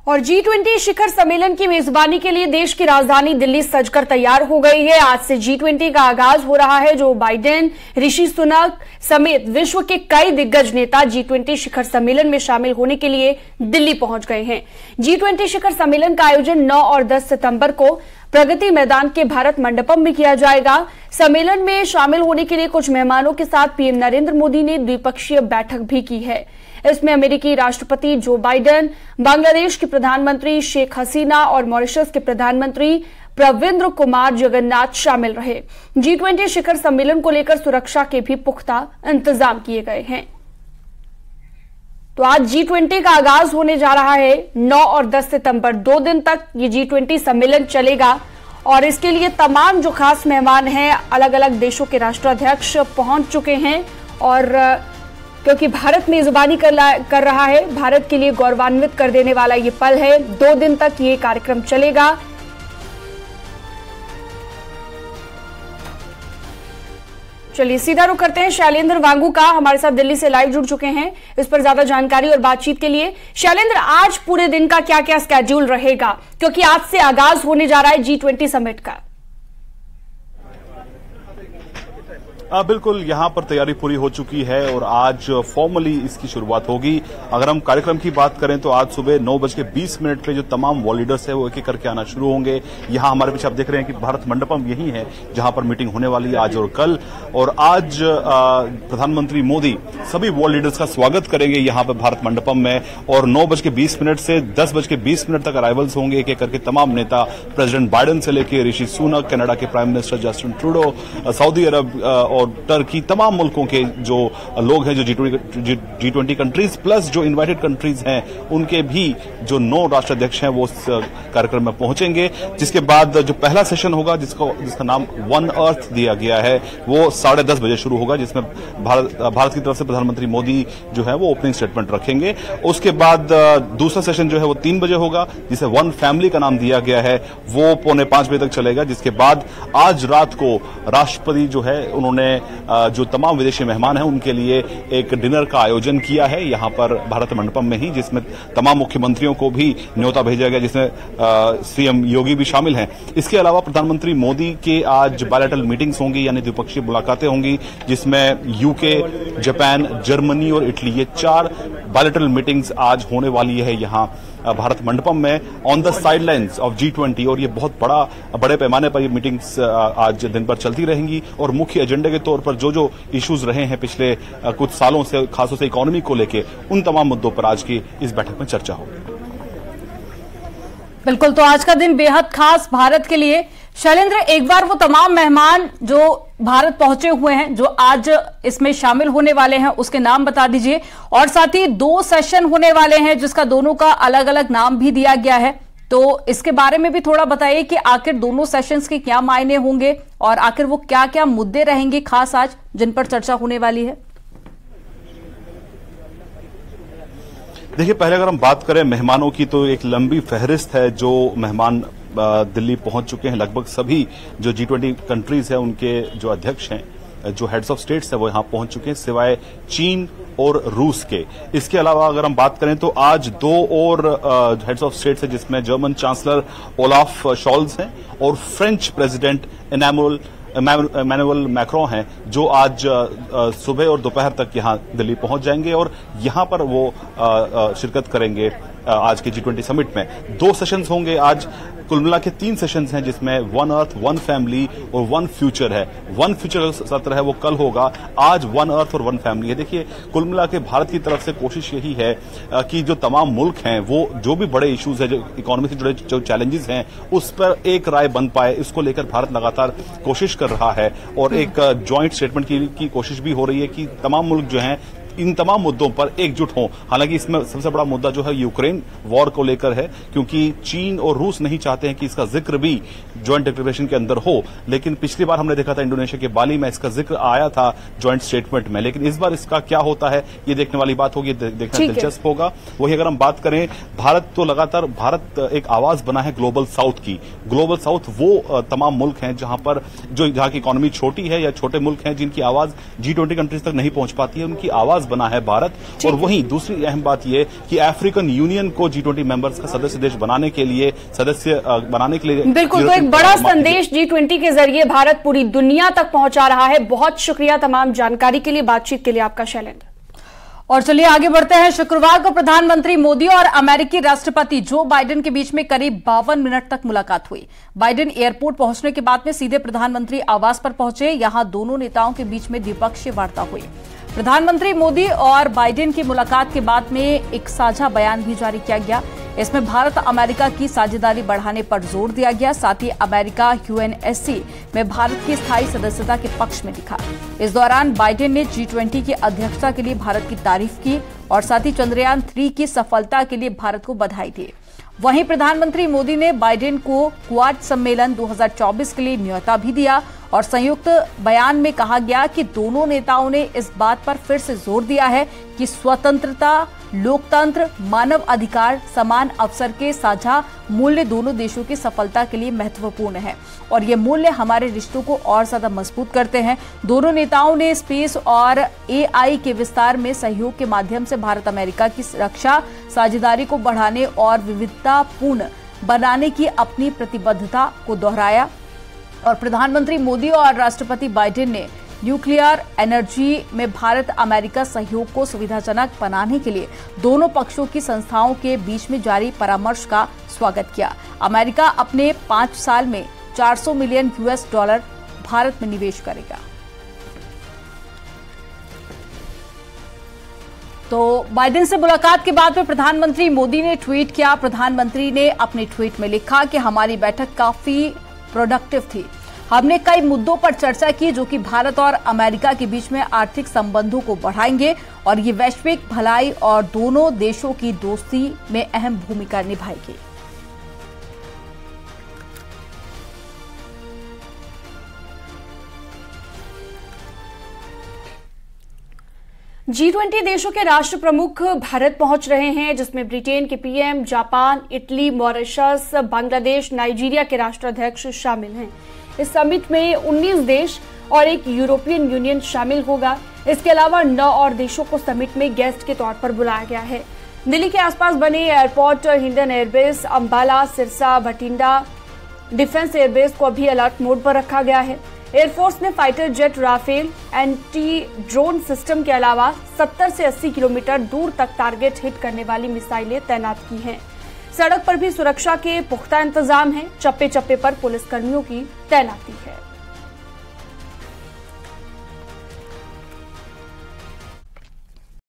और G20 शिखर सम्मेलन की मेजबानी के लिए देश की राजधानी दिल्ली सजकर तैयार हो गई है। आज से G20 का आगाज हो रहा है। जो बाइडेन, ऋषि सुनक समेत विश्व के कई दिग्गज नेता G20 शिखर सम्मेलन में शामिल होने के लिए दिल्ली पहुंच गए हैं। G20 शिखर सम्मेलन का आयोजन 9 और 10 सितंबर को प्रगति मैदान के भारत मंडपम में किया जाएगा। सम्मेलन में शामिल होने के लिए कुछ मेहमानों के साथ पीएम नरेंद्र मोदी ने द्विपक्षीय बैठक भी की है। इसमें अमेरिकी राष्ट्रपति जो बाइडेन, बांग्लादेश के प्रधानमंत्री शेख हसीना और मॉरिशस के प्रधानमंत्री प्रविंद्र कुमार जगन्नाथ शामिल रहे। G20 शिखर सम्मेलन को लेकर सुरक्षा के भी पुख्ता इंतजाम किए गए हैं। तो आज G20 का आगाज होने जा रहा है। 9 और 10 सितंबर 2 दिन तक ये G20 सम्मेलन चलेगा और इसके लिए तमाम जो खास मेहमान हैं, अलग अलग देशों के राष्ट्राध्यक्ष पहुंच चुके हैं। और क्योंकि भारत मेजबानी कर रहा है, भारत के लिए गौरवान्वित कर देने वाला ये पल है। 2 दिन तक ये कार्यक्रम चलेगा। चलिए सीधा रुख करते हैं शैलेंद्र वांगू का, हमारे साथ दिल्ली से लाइव जुड़ चुके हैं इस पर ज्यादा जानकारी और बातचीत के लिए। शैलेंद्र, आज पूरे दिन का क्या क्या स्केड्यूल रहेगा, क्योंकि आज से आगाज होने जा रहा है G20 समिट का? बिल्कुल, यहाँ पर तैयारी पूरी हो चुकी है और आज फॉर्मली इसकी शुरुआत होगी। अगर हम कार्यक्रम की बात करें तो आज सुबह 9:20 पे जो तमाम वर्ल्ड लीडर्स है वो एक एक करके आना शुरू होंगे। यहाँ हमारे पीछे आप देख रहे हैं कि भारत मंडपम यही है जहां पर मीटिंग होने वाली है आज और कल। और आज प्रधानमंत्री मोदी सभी वर्ल्ड लीडर्स का स्वागत करेंगे यहाँ पर भारत मंडपम में। और 9:20 से 10:20 तक अराइवल्स होंगे एक एक करके तमाम नेता, प्रेसिडेंट बाइडेन से लेकर ऋषि सुनक, कनाडा के prime minister Justin Trudeau, Saudi Arabia और टर्की, तमाम मुल्कों के जो लोग हैं, जो G20 कंट्रीज प्लस जो इनवाइटेड कंट्रीज हैं, उनके भी जो 9 राष्ट्राध्यक्ष हैं वो इस कार्यक्रम में पहुंचेंगे। जिसके बाद जो पहला सेशन होगा जिसका नाम वन अर्थ दिया गया है, वो 10:30 बजे शुरू होगा, जिसमें भारत की तरफ से प्रधानमंत्री मोदी जो है वो ओपनिंग स्टेटमेंट रखेंगे। उसके बाद दूसरा सेशन जो है वो 3 बजे होगा, जिसे वन फैमिली का नाम दिया गया है, वो 4:45 बजे तक चलेगा। जिसके बाद आज रात को राष्ट्रपति जो है उन्होंने जो तमाम विदेशी मेहमान हैं उनके लिए एक डिनर का आयोजन किया है यहाँ पर भारत मंडपम में ही, जिसमें तमाम मुख्यमंत्रियों को भी न्योता भेजा गया, जिसमें सीएम योगी भी शामिल हैं। इसके अलावा प्रधानमंत्री मोदी के आज बायलैटरल मीटिंग्स होंगी, यानी द्विपक्षीय मुलाकातें होंगी, जिसमें यूके, जापान, जर्मनी और इटली, ये 4 बायलैटरल मीटिंग्स आज होने वाली है यहाँ भारत मंडपम में on the sidelines of G20। और ये बहुत बड़े पैमाने पर ये मीटिंग्स आज दिन भर चलती रहेंगी। और मुख्य एजेंडे के तौर पर जो इश्यूज रहे हैं पिछले कुछ सालों से, खासतौर से इकोनॉमी को लेके, उन तमाम मुद्दों पर आज की इस बैठक में चर्चा होगी। बिल्कुल, तो आज का दिन बेहद खास भारत के लिए। शैलेंद्र, एक बार वो तमाम मेहमान जो भारत पहुंचे हुए हैं, जो आज इसमें शामिल होने वाले हैं, उसके नाम बता दीजिए। और साथ ही 2 सेशन होने वाले हैं जिसका दोनों का अलग अलग नाम भी दिया गया है, तो इसके बारे में भी थोड़ा बताइए कि आखिर दोनों सेशंस के क्या मायने होंगे और आखिर वो क्या क्या मुद्दे रहेंगे खास आज जिन पर चर्चा होने वाली है। देखिए, पहले अगर हम बात करें मेहमानों की, तो एक लंबी फहरिस्त है जो मेहमान दिल्ली पहुंच चुके हैं। लगभग सभी जो G20 कंट्रीज हैं उनके जो अध्यक्ष हैं, जो हेड्स ऑफ स्टेट्स हैं, वो यहां पहुंच चुके हैं, सिवाय चीन और रूस के। इसके अलावा अगर हम बात करें तो आज 2 और हेड्स ऑफ स्टेट्स हैं, जिसमें जर्मन चांसलर ओलाफ शॉल्ज हैं और फ्रेंच प्रेसिडेंट इमैनुअल मैक्रों हैं, जो आज सुबह और दोपहर तक यहां दिल्ली पहुंच जाएंगे और यहां पर वो शिरकत करेंगे आज के G20 समिट में। 2 सेशंस होंगे आज, कुल मिला के 3 सेशंस हैं, जिसमें वन अर्थ, वन फैमिली और वन फ्यूचर है। वन फ्यूचर सत्र है वो कल होगा, आज वन अर्थ और वन फैमिली है। देखिए, कुल मिला के भारत की तरफ से कोशिश यही है कि जो तमाम मुल्क हैं वो जो भी बड़े इश्यूज है, जो इकोनॉमी से जुड़े जो चैलेंजेस हैं, उस पर एक राय बन पाए, इसको लेकर भारत लगातार कोशिश कर रहा है। और एक ज्वाइंट स्टेटमेंट की कोशिश भी हो रही है कि तमाम मुल्क जो हैं इन तमाम मुद्दों पर एकजुट हों। हालांकि इसमें सबसे बड़ा मुद्दा जो है यूक्रेन वॉर को लेकर है, क्योंकि चीन और रूस नहीं चाहते हैं कि इसका जिक्र भी ज्वाइंट डिक्लेरेशन के अंदर हो। लेकिन पिछली बार हमने देखा था इंडोनेशिया के बाली में इसका जिक्र आया था ज्वाइंट स्टेटमेंट में, लेकिन इस बार इसका क्या होता है ये देखने वाली बात होगी, देखना दिलचस्प होगा। वही अगर हम बात करें, भारत एक आवाज बना है ग्लोबल साउथ की। ग्लोबल साउथ वो तमाम मुल्क हैं जहां की इकोनॉमी छोटी है या छोटे मुल्क हैं जिनकी आवाज G20 कंट्रीज तक नहीं पहुंच पाती है, उनकी आवाज आगाज बना है भारत। और वहीं दूसरी अहम बात यह कि अफ्रीकन यूनियन को G20 मेंबर्स का सदस्य देश बनाने के लिए बिल्कुल, तो एक बड़ा संदेश G20 के जरिए भारत पूरी दुनिया तक पहुंचा रहा है। बहुत शुक्रिया तमाम जानकारी के लिए, बातचीत के लिए आपका शैलेंद्र। और चलिए आगे बढ़ते हैं। शुक्रवार को प्रधानमंत्री मोदी और अमेरिकी राष्ट्रपति जो बाइडेन के बीच में करीब 52 मिनट तक मुलाकात हुई। बाइडेन एयरपोर्ट पहुंचने के बाद में सीधे प्रधानमंत्री आवास पर पहुंचे। यहां दोनों नेताओं के बीच में द्विपक्षीय वार्ता हुई। प्रधानमंत्री मोदी और बाइडेन की मुलाकात के बाद में एक साझा बयान भी जारी किया गया। इसमें भारत अमेरिका की साझेदारी बढ़ाने पर जोर दिया गया। साथ ही अमेरिका UNSC में भारत की स्थायी सदस्यता के पक्ष में लिखा। इस दौरान बाइडेन ने G20 की अध्यक्षता के लिए भारत की तारीफ की और साथ ही चंद्रयान 3 की सफलता के लिए भारत को बधाई दी। वहीं प्रधानमंत्री मोदी ने बाइडेन को क्वाड सम्मेलन 2024 के लिए न्योता भी दिया और संयुक्त बयान में कहा गया कि दोनों नेताओं ने इस बात पर फिर से जोर दिया है कि स्वतंत्रता, लोकतंत्र, मानव अधिकार, समान अवसर के साझा मूल्य दोनों देशों की सफलता के लिए महत्वपूर्ण है और ये मूल्य हमारे रिश्तों को और ज्यादा मजबूत करते हैं। दोनों नेताओं ने स्पेस और AI के विस्तार में सहयोग के माध्यम से भारत अमेरिका की रक्षा साझेदारी को बढ़ाने और विविधतापूर्ण बनाने की अपनी प्रतिबद्धता को दोहराया। और प्रधानमंत्री मोदी और राष्ट्रपति बाइडेन ने न्यूक्लियर एनर्जी में भारत अमेरिका सहयोग को सुविधाजनक बनाने के लिए दोनों पक्षों की संस्थाओं के बीच में जारी परामर्श का स्वागत किया। अमेरिका अपने 5 साल में $400 मिलियन भारत में निवेश करेगा। तो बाइडेन से मुलाकात के बाद में प्रधानमंत्री मोदी ने ट्वीट किया। प्रधानमंत्री ने अपने ट्वीट में लिखा कि हमारी बैठक काफी प्रोडक्टिव थी। हमने कई मुद्दों पर चर्चा की जो कि भारत और अमेरिका के बीच में आर्थिक संबंधों को बढ़ाएंगे और ये वैश्विक भलाई और दोनों देशों की दोस्ती में अहम भूमिका निभाएगी। G20 देशों के राष्ट्र प्रमुख भारत पहुंच रहे हैं, जिसमें ब्रिटेन के PM, Japan, Italy, Mauritius, Bangladesh, Nigeria के राष्ट्राध्यक्ष शामिल हैं। इस समिट में 19 देश और एक यूरोपियन यूनियन शामिल होगा। इसके अलावा 9 और देशों को समिट में गेस्ट के तौर पर बुलाया गया है। दिल्ली के आसपास बने airport, Hindon airbase, Ambala, Sirsa, Bathinda defence airbase को अभी अलर्ट मोड पर रखा गया है। एयरफोर्स ने fighter jet, Rafale, anti drone system के अलावा 70 से 80 किलोमीटर दूर तक टारगेट हिट करने वाली मिसाइलें तैनात की हैं। सड़क पर भी सुरक्षा के पुख्ता इंतजाम हैं। चप्पे चप्पे पर पुलिसकर्मियों की तैनाती है।